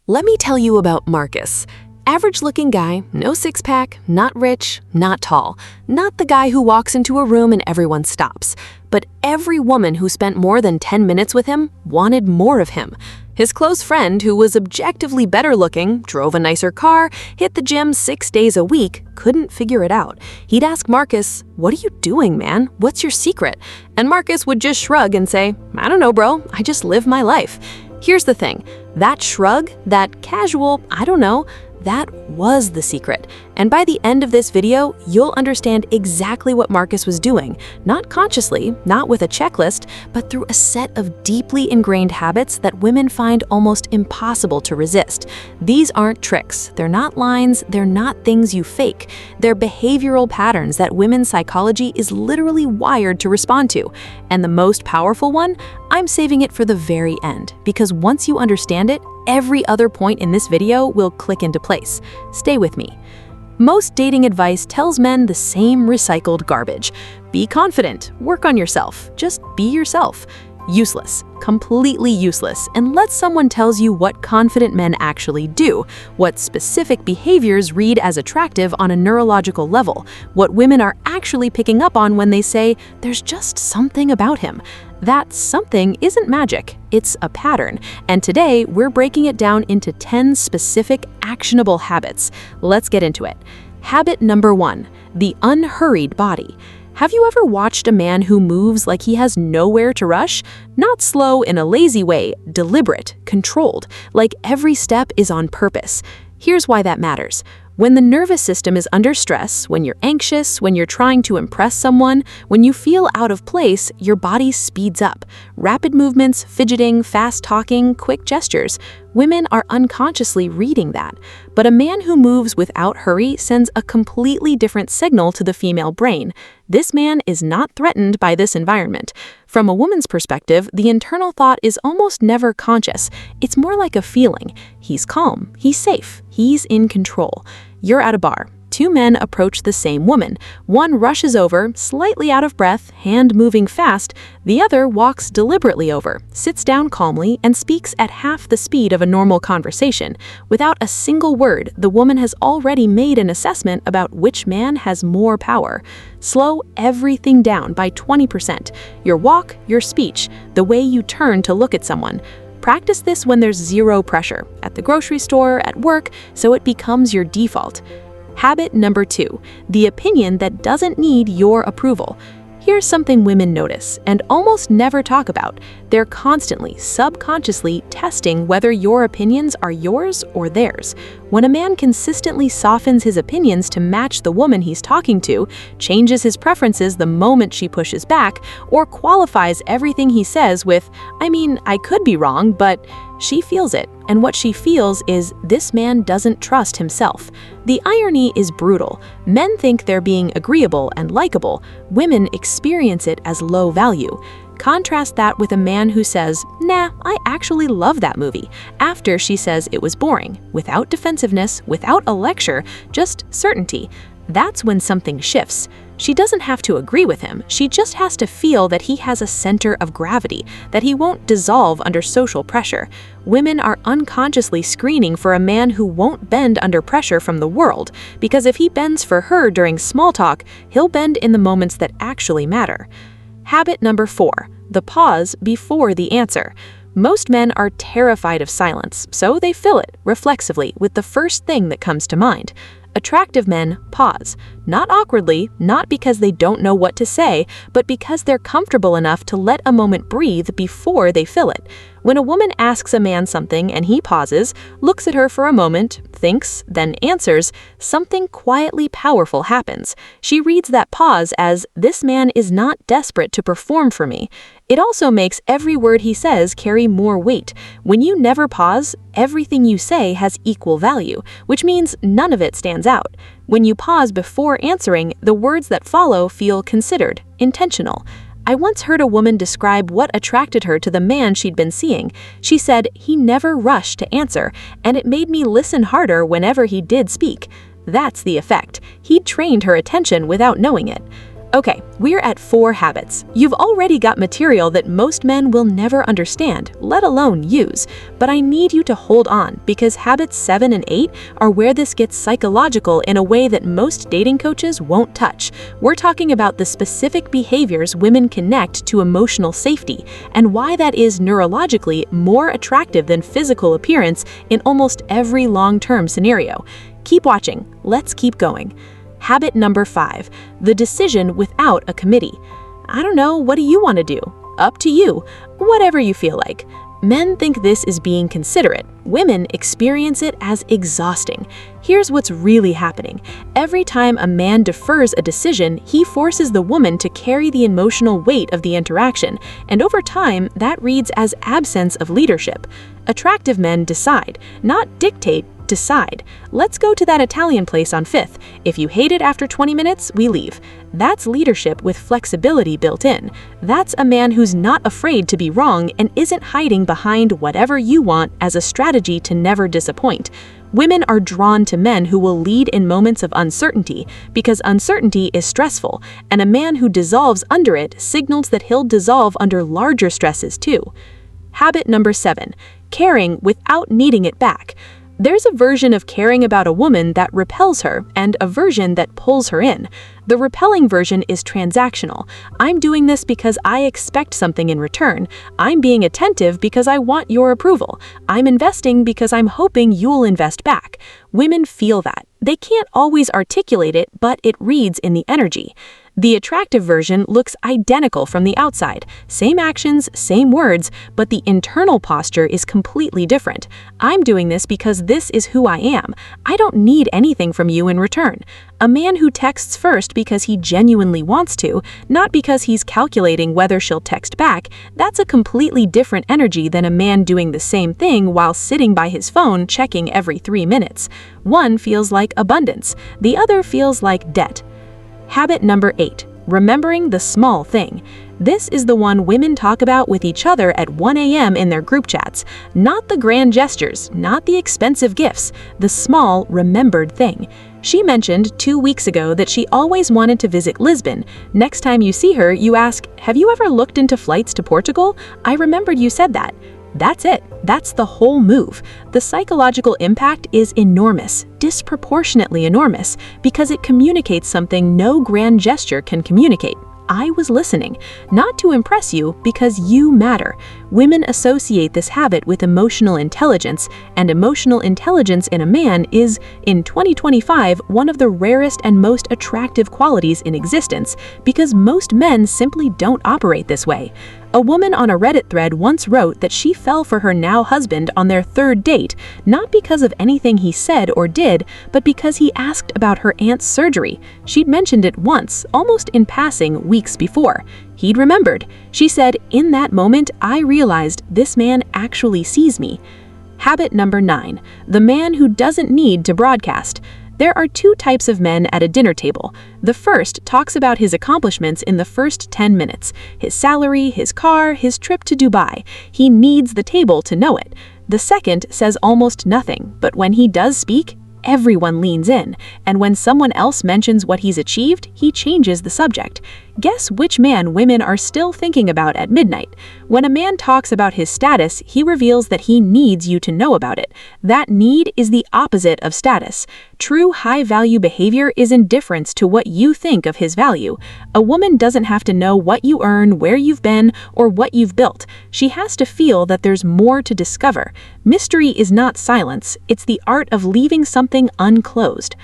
Let me tell you about Marcus. Average-looking guy, no six-pack, not rich, not tall. Not the guy who walks into a room and everyone stops. But every woman who spent more than 10 minutes with him wanted more of him. His close friend, who was objectively better looking, drove a nicer car, hit the gym 6 days a week, couldn't figure it out. He'd ask Marcus, "What are you doing, man? What's your secret?" And Marcus would just shrug and say, "I don't know, bro. I just live my life." Here's the thing. That shrug, that casual, "I don't know," that was the secret. And by the end of this video, you'll understand exactly what Marcus was doing, not consciously, not with a checklist, but through a set of deeply ingrained habits that women find almost impossible to resist. These aren't tricks, they're not lines, they're not things you fake. They're behavioral patterns that women's psychology is literally wired to respond to. And the most powerful one, I'm saving it for the very end, because once you understand it, every other point in this video will click into place. Stay with me. Most dating advice tells men the same recycled garbage. Be confident, work on yourself, just be yourself. Useless, completely useless, unless someone tells you what confident men actually do, what specific behaviors read as attractive on a neurological level, what women are actually picking up on when they say, "There's just something about him." That something isn't magic, it's a pattern. And today, we're breaking it down into 10 specific actionable habits. Let's get into it. Habit number 1, the unhurried body. Have you ever watched a man who moves like he has nowhere to rush? Not slow in a lazy way, deliberate, controlled, like every step is on purpose. Here's why that matters. When the nervous system is under stress, when you're anxious, when you're trying to impress someone, when you feel out of place, your body speeds up. Rapid movements, fidgeting, fast talking, quick gestures. Women are unconsciously reading that. But a man who moves without hurry sends a completely different signal to the female brain. This man is not threatened by this environment. From a woman's perspective, the internal thought is almost never conscious. It's more like a feeling. He's calm, he's safe, he's in control. You're at a bar. 2 men approach the same woman. One rushes over, slightly out of breath, hand moving fast. The other walks deliberately over, sits down calmly, and speaks at half the speed of a normal conversation. Without a single word, the woman has already made an assessment about which man has more power. Slow everything down by 20%. Your walk, your speech, the way you turn to look at someone. Practice this when there's zero pressure, at the grocery store, at work, so it becomes your default. Habit number 2, the opinion that doesn't need your approval. Here's something women notice and almost never talk about. They're constantly, subconsciously testing whether your opinions are yours or theirs. When a man consistently softens his opinions to match the woman he's talking to, changes his preferences the moment she pushes back, or qualifies everything he says with, "I mean, I could be wrong, but..." She feels it, and what she feels is this man doesn't trust himself. The irony is brutal. Men think they're being agreeable and likable. Women experience it as low value. Contrast that with a man who says, "Nah, I actually love that movie," after she says it was boring, without defensiveness, without a lecture, just certainty. That's when something shifts. She doesn't have to agree with him, she just has to feel that he has a center of gravity, that he won't dissolve under social pressure. Women are unconsciously screening for a man who won't bend under pressure from the world, because if he bends for her during small talk, he'll bend in the moments that actually matter. Habit number 4, the pause before the answer. Most men are terrified of silence, so they fill it, reflexively, with the first thing that comes to mind. Attractive men pause, not awkwardly, not because they don't know what to say, but because they're comfortable enough to let a moment breathe before they fill it. When a woman asks a man something and he pauses, looks at her for a moment, thinks, then answers, something quietly powerful happens. She reads that pause as, "This man is not desperate to perform for me." It also makes every word he says carry more weight. When you never pause, everything you say has equal value, which means none of it stands out. When you pause before answering, the words that follow feel considered, intentional. I once heard a woman describe what attracted her to the man she'd been seeing. She said, "He never rushed to answer, and it made me listen harder whenever he did speak." That's the effect. He trained her attention without knowing it. Okay, we're at 4 habits. You've already got material that most men will never understand, let alone use. But I need you to hold on, because habits 7 and 8 are where this gets psychological in a way that most dating coaches won't touch. We're talking about the specific behaviors women connect to emotional safety, and why that is neurologically more attractive than physical appearance in almost every long-term scenario. Keep watching. Let's keep going. Habit number 5, the decision without a committee. I don't know, what do you want to do? Up to you. Whatever you feel like. Men think this is being considerate. Women experience it as exhausting. Here's what's really happening. Every time a man defers a decision, he forces the woman to carry the emotional weight of the interaction, and over time, that reads as absence of leadership. Attractive men decide, not dictate. Decide. Let's go to that Italian place on 5th. If you hate it after 20 minutes, we leave. That's leadership with flexibility built in. That's a man who's not afraid to be wrong and isn't hiding behind whatever you want as a strategy to never disappoint. Women are drawn to men who will lead in moments of uncertainty because uncertainty is stressful, and a man who dissolves under it signals that he'll dissolve under larger stresses too. Habit number 7, caring without needing it back. There's a version of caring about a woman that repels her and a version that pulls her in. The repelling version is transactional. I'm doing this because I expect something in return. I'm being attentive because I want your approval. I'm investing because I'm hoping you'll invest back. Women feel that. They can't always articulate it, but it reads in the energy. The attractive version looks identical from the outside. Same actions, same words, but the internal posture is completely different. I'm doing this because this is who I am. I don't need anything from you in return. A man who texts first because he genuinely wants to, not because he's calculating whether she'll text back, that's a completely different energy than a man doing the same thing while sitting by his phone checking every 3 minutes. One feels like abundance, the other feels like debt. Habit number 8, remembering the small thing. This is the one women talk about with each other at 1 a.m. in their group chats. Not the grand gestures, not the expensive gifts, the small, remembered thing. She mentioned 2 weeks ago that she always wanted to visit Lisbon. Next time you see her, you ask, "Have you ever looked into flights to Portugal? I remembered you said that." That's it. That's the whole move. The psychological impact is enormous, disproportionately enormous, because it communicates something no grand gesture can communicate. I was listening, not to impress you, because you matter. Women associate this habit with emotional intelligence, and emotional intelligence in a man is, in 2025, one of the rarest and most attractive qualities in existence, because most men simply don't operate this way. A woman on a Reddit thread once wrote that she fell for her now husband on their 3rd date, not because of anything he said or did, but because he asked about her aunt's surgery. She'd mentioned it once, almost in passing, weeks before. He'd remembered. She said, "In that moment, I realized this man actually sees me." Habit number 9, the man who doesn't need to broadcast. There are 2 types of men at a dinner table. The first talks about his accomplishments in the first 10 minutes. His salary, his car, his trip to Dubai. He needs the table to know it. The second says almost nothing, but when he does speak, everyone leans in, and when someone else mentions what he's achieved, he changes the subject. Guess which man women are still thinking about at midnight? When a man talks about his status, he reveals that he needs you to know about it. That need is the opposite of status. True high-value behavior is indifference to what you think of his value. A woman doesn't have to know what you earn, where you've been, or what you've built. She has to feel that there's more to discover. Mystery is not silence, it's the art of leaving something unclosed.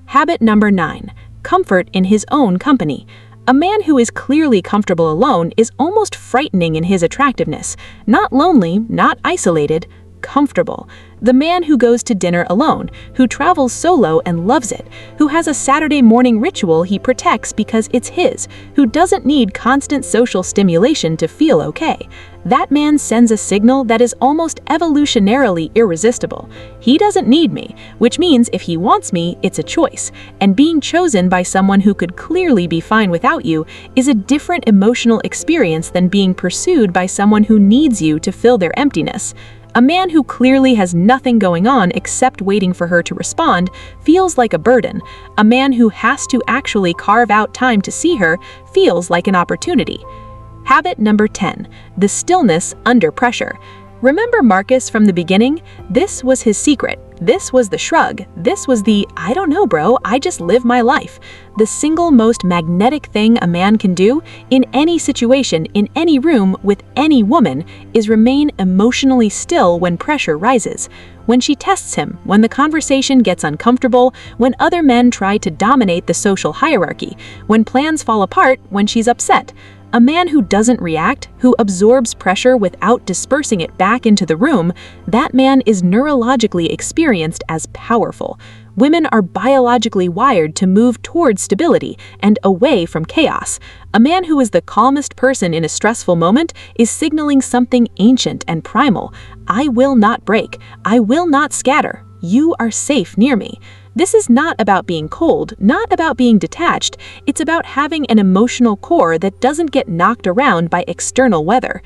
Habit number 9, comfort in his own company. A man who is clearly comfortable alone is almost frightening in his attractiveness. Not lonely, not isolated, comfortable. The man who goes to dinner alone, who travels solo and loves it, who has a Saturday morning ritual he protects because it's his, who doesn't need constant social stimulation to feel okay. That man sends a signal that is almost evolutionarily irresistible. He doesn't need me, which means if he wants me, it's a choice. And being chosen by someone who could clearly be fine without you is a different emotional experience than being pursued by someone who needs you to fill their emptiness. A man who clearly has nothing going on except waiting for her to respond feels like a burden. A man who has to actually carve out time to see her feels like an opportunity. Habit number 10, the stillness under pressure. Remember Marcus from the beginning? This was his secret. This was the shrug. This was the, I don't know, bro, I just live my life. The single most magnetic thing a man can do in any situation, in any room, with any woman, is remain emotionally still when pressure rises. When she tests him, when the conversation gets uncomfortable, when other men try to dominate the social hierarchy, when plans fall apart, when she's upset. A man who doesn't react, who absorbs pressure without dispersing it back into the room, that man is neurologically experienced as powerful. Women are biologically wired to move towards stability and away from chaos. A man who is the calmest person in a stressful moment is signaling something ancient and primal. I will not break. I will not scatter. You are safe near me. This is not about being cold, not about being detached. It's about having an emotional core that doesn't get knocked around by external weather.